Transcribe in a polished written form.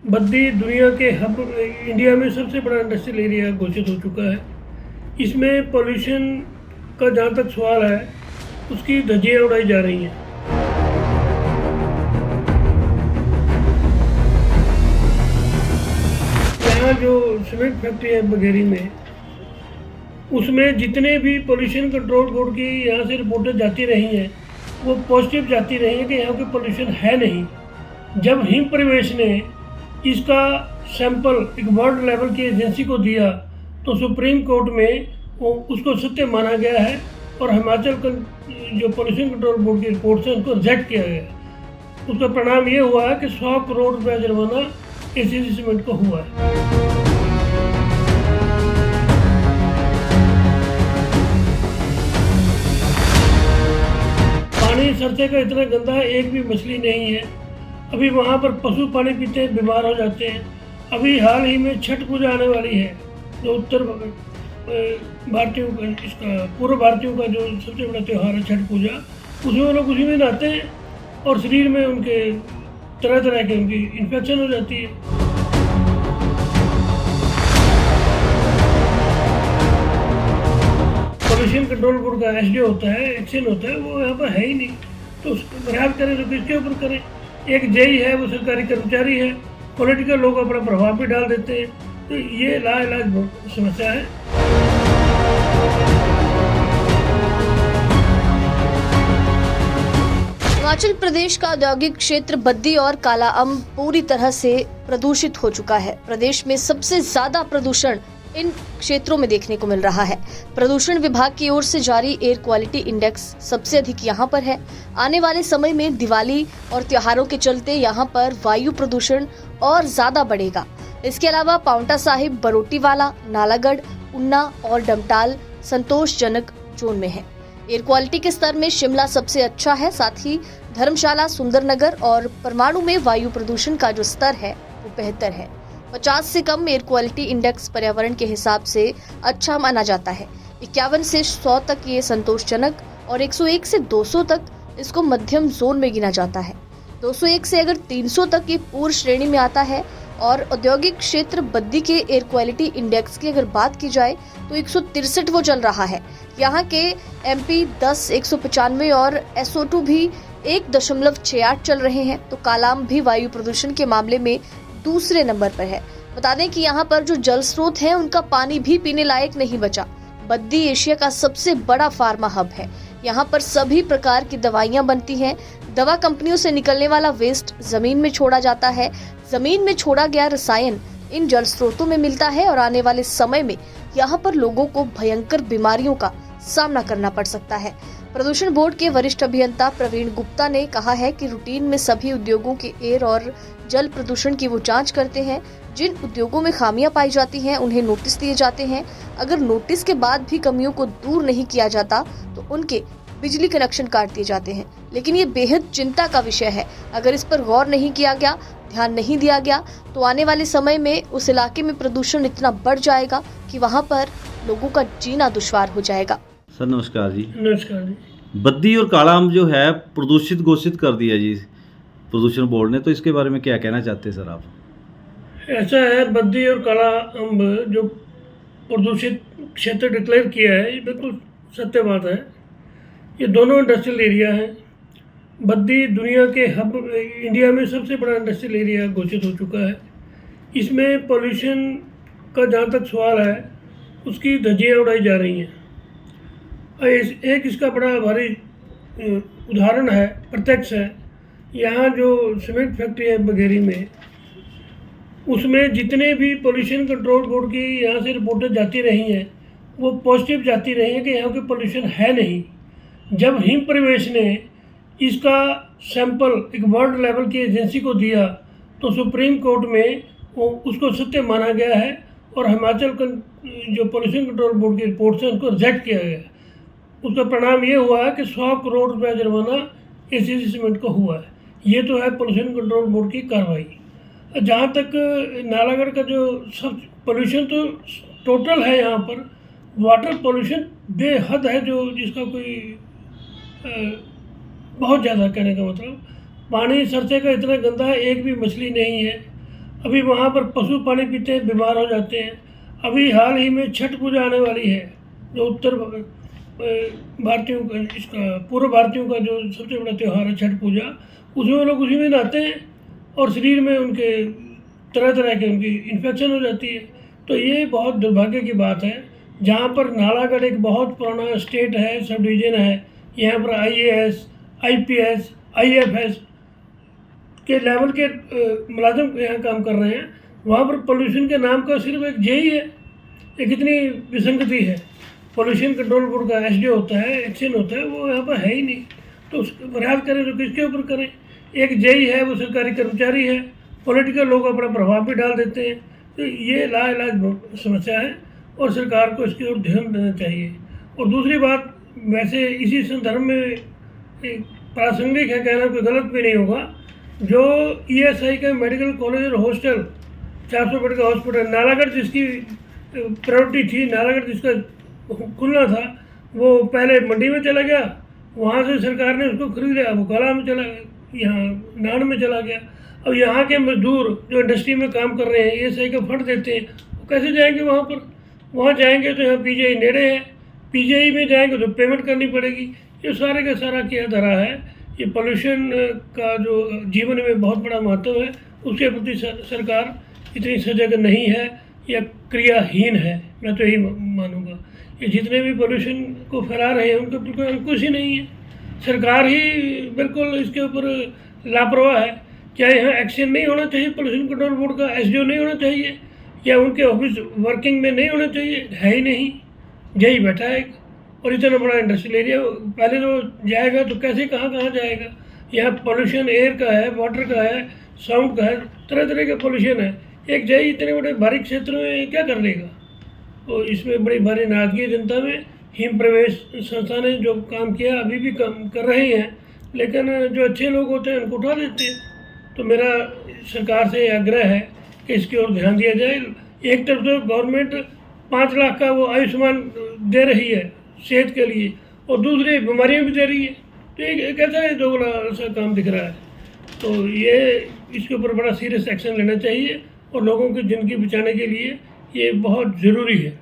बद्दी दुनिया के hub India में सबसे बड़ा इंडस्ट्रियल एरिया घोषित हो चुका है। इसमें पॉल्यूशन का जहाँ तक सवाल है उसकी धज्जियाँ उड़ाई जा रही हैं। यहाँ जो सीमेंट फैक्ट्री है बघेरी में, उसमें जितने भी पॉल्यूशन कंट्रोल बोर्ड की यहाँ से रिपोर्टें जाती रही हैं वो पॉजिटिव जाती रही हैं कि यहाँ पे पॉल्यूशन है नहीं। जब हिम परिवेश ने इसका सैंपल एक वर्ल्ड लेवल की एजेंसी को दिया तो सुप्रीम कोर्ट में उसको सत्य माना गया है और हिमाचल जो पॉल्यूशन कंट्रोल बोर्ड की रिपोर्ट है उसको रिजेक्ट किया गया। उसका परिणाम ये हुआ है कि 100 करोड़ रुपया जुर्माना एसीसी सीमेंट को हुआ है। पानी सरसे का इतना गंदा है, एक भी मछली नहीं है। अभी वहाँ पर पशु पानी पीते हैं, बीमार हो जाते हैं। अभी हाल ही में छठ पूजा आने वाली है, जो उत्तर भारतीयों का, इसका पूर्व भारतीयों का जो सबसे बड़ा त्यौहार है छठ पूजा, उसमें वो लोग उसी में नहाते हैं और शरीर में उनके तरह तरह के उनकी इन्फेक्शन हो जाती है। पॉल्यूशन कंट्रोल बोर्ड का एसडीओ होता है, एक्शन होता है, वो यहाँ पर है ही नहीं। तो उसको बराबर करें तो किसके ऊपर करें? एक जेई है, वो सरकारी कर्मचारी है, पॉलिटिकल लोग अपना प्रभाव भी डाल देते हैं। तो ये लाइलाज समस्या है। हिमाचल प्रदेश का औद्योगिक क्षेत्र बद्दी और कालाअंब पूरी तरह से प्रदूषित हो चुका है। प्रदेश में सबसे ज्यादा प्रदूषण इन क्षेत्रों में देखने को मिल रहा है। प्रदूषण विभाग की ओर से जारी एयर क्वालिटी इंडेक्स सबसे अधिक यहाँ पर है। आने वाले समय में दिवाली और त्योहारों के चलते यहाँ पर वायु प्रदूषण और ज्यादा बढ़ेगा। इसके अलावा पांवटा साहिब, बरोटीवाला, नालागढ़, उन्ना और डमटाल संतोषजनक जोन में है। एयर क्वालिटी के स्तर में शिमला सबसे अच्छा है, साथ ही धर्मशाला, सुंदरनगर और परमाणु में वायु प्रदूषण का जो स्तर है वो बेहतर है। 50 से कम एयर क्वालिटी इंडेक्स पर्यावरण के हिसाब से अच्छा माना जाता है। 51 से 100 तक ये संतोषजनक और 101 से 200 तक इसको मध्यम जोन में गिना जाता है। 201 से अगर 300 तक ये पूर्व श्रेणी में आता है। और औद्योगिक क्षेत्र बद्दी के एयर क्वालिटी इंडेक्स की अगर बात की जाए तो 163 वो चल रहा है। यहाँ के MP 10 195 और SO2 भी 1.68 चल रहे हैं। तो कालाअंब भी वायु प्रदूषण के मामले में दूसरे नंबर पर है। बता दें कि यहाँ पर जो जल स्रोत है उनका पानी भी पीने लायक नहीं बचा। बद्दी एशिया का सबसे बड़ा फार्मा हब है। यहाँ पर सभी प्रकार की दवाइयाँ बनती हैं। दवा कंपनियों से निकलने वाला वेस्ट जमीन में छोड़ा जाता है। जमीन में छोड़ा गया रसायन इन जल स्रोतों में मिलता है और आने वाले समय में यहाँ पर लोगों को भयंकर बीमारियों का सामना करना पड़ सकता है। प्रदूषण बोर्ड के वरिष्ठ अभियंता प्रवीण गुप्ता ने कहा है कि रूटीन में सभी उद्योगों के एयर और जल प्रदूषण की वो जांच करते हैं। जिन उद्योगों में खामियां पाई जाती हैं उन्हें नोटिस दिए जाते हैं। अगर नोटिस के बाद भी कमियों को दूर नहीं किया जाता तो उनके बिजली कनेक्शन काट दिए जाते हैं। लेकिन ये बेहद चिंता का विषय है। अगर इस पर गौर नहीं किया गया, ध्यान नहीं दिया गया तो आने वाले समय में उस इलाके में प्रदूषण इतना बढ़ जाएगा कि वहाँ पर लोगों का जीना दुश्वार हो जाएगा। सर नमस्कार जी। नमस्कार जी। बद्दी और कालाअंब जो है प्रदूषित घोषित कर दिया जी प्रदूषण बोर्ड ने, तो इसके बारे में क्या कहना चाहते हैं सर आप? ऐसा है, बद्दी और कालाअंब जो प्रदूषित क्षेत्र डिक्लेयर किया है ये बिल्कुल सत्य बात है। ये दोनों इंडस्ट्रियल एरिया हैं। बद्दी दुनिया के हब इंडिया में सबसे बड़ा इंडस्ट्रियल एरिया घोषित हो चुका है। इसमें पॉल्यूशन का जहाँ तक सवाल है उसकी धज्जियाँ उड़ाई जा रही हैं। एक इसका बड़ा भारी उदाहरण है, प्रत्यक्ष है। यहाँ जो सीमेंट फैक्ट्री है बघेरी में, उसमें जितने भी पॉल्यूशन कंट्रोल बोर्ड की यहाँ से रिपोर्टें जाती रही हैं वो पॉजिटिव जाती रही हैं कि यहाँ पे पॉल्यूशन है नहीं। जब हिम परिवेश ने इसका सैंपल एक वर्ल्ड लेवल की एजेंसी को दिया तो सुप्रीम कोर्ट में उसको सत्य माना गया है और हिमाचल जो पॉल्यूशन कंट्रोल बोर्ड की रिपोर्ट है उसको रिजेक्ट किया गया। उसका परिणाम ये हुआ है कि 100 करोड़ रुपया जुर्माना एसीसी सीमेंट को हुआ है। ये तो है पॉल्यूशन कंट्रोल बोर्ड की कार्रवाई। जहाँ तक नालागढ़ का जो सब पॉल्यूशन तो टोटल है, यहाँ पर वाटर पॉल्यूशन बेहद है, जो जिसका कोई बहुत ज़्यादा, कहने का मतलब पानी सरसे का इतना गंदा है, एक भी मछली नहीं है। अभी वहाँ पर पशु पानी पीते हैं, बीमार हो जाते हैं। अभी हाल ही में छठ पूजा आने वाली है, जो उत्तर भारतीयों का, इसका पूर्व भारतीयों का जो सबसे बड़ा त्यौहार है छठ पूजा, उसमें लोग उसी में नहाते हैं और शरीर में उनके तरह तरह के उनकी इन्फेक्शन हो जाती है। तो ये बहुत दुर्भाग्य की बात है। जहाँ पर नालागढ़ एक बहुत पुराना स्टेट है, सब डिवीज़न है, यहाँ पर IAS, IPS, IFS के लेवल के मुलाजिम यहाँ काम कर रहे हैं। वहाँ पर पोल्यूशन के नाम का सिर्फ एक जेई है। ये कितनी विसंगति है। पोल्यूशन कंट्रोल बोर्ड का SDO होता है, एक्शन होता है, वो यहाँ पर है ही नहीं। तो उसको फरियाद करें तो किसके ऊपर करें? एक जेई है, वो सरकारी कर्मचारी है, पॉलिटिकल लोग अपना प्रभाव भी डाल देते हैं। तो ये लाइलाज समस्या है और सरकार को इसकी ओर ध्यान देना चाहिए। और दूसरी बात, वैसे इसी संदर्भ में एक प्रासंगिक है कहना, कोई गलत भी नहीं होगा, जो ESI का मेडिकल कॉलेज और हॉस्टल 400 बेड का हॉस्पिटल नालागढ़, जिसकी प्रायोरिटी थी, नालागढ़ जिसका खुलना था, वो पहले मंडी में चला गया, वहाँ से सरकार ने उसको खरीद लिया, वो कला में चला गया, यहाँ नान में चला गया। अब यहाँ के मजदूर जो इंडस्ट्री में काम कर रहे हैं, ESI का फंड देते हैं, वो कैसे जाएंगे वहाँ पर? वहाँ जाएंगे तो यहाँ PGI नेड़े है, PGI में जाएंगे तो पेमेंट करनी पड़ेगी। ये सारे का सारा क्या धरा है। ये पोल्यूशन का जो जीवन में बहुत बड़ा महत्व है, उसके प्रति सरकार इतनी सजग नहीं है या क्रियाहीन है, मैं तो यही मानूंगा। ये जितने भी पोल्यूशन को फैला रहे हैं उनके बिल्कुल अंकुश ही नहीं है। सरकार ही बिल्कुल इसके ऊपर लापरवाह है। क्या यहाँ एक्शन नहीं होना चाहिए? पोल्यूशन कंट्रोल बोर्ड का SDO नहीं होना चाहिए या उनके ऑफिस वर्किंग में नहीं होना चाहिए? है ही नहीं, यही बैठा है एक। और इतना बड़ा इंडस्ट्रियल एरिया, पहले तो जाएगा तो कैसे कहाँ जाएगा? यहाँ पोल्यूशन एयर का है, वाटर का है, साउंड का है, तरह तरह का पोल्यूशन है। एक जाए इतने बड़े भारी क्षेत्र में क्या कर लेगा? तो इसमें बड़ी भारी नाराजगी है जनता में। हिम प्रवेश संस्था ने जो काम किया, अभी भी काम कर रहे हैं, लेकिन जो अच्छे लोग होते हैं उनको उठा देते हैं। तो मेरा सरकार से आग्रह है कि इसकी ओर ध्यान दिया जाए। एक तरफ तो गवर्नमेंट 5 लाख का वो आयुष्मान दे रही है सेहत के लिए, और दूसरी बीमारियां भी दे रही है। तो ये कैसा है, दोगला सा काम दिख रहा है। तो ये इसके ऊपर बड़ा सीरियस एक्शन लेना चाहिए और लोगों की ज़िंदगी बचाने के लिए ये बहुत ज़रूरी है।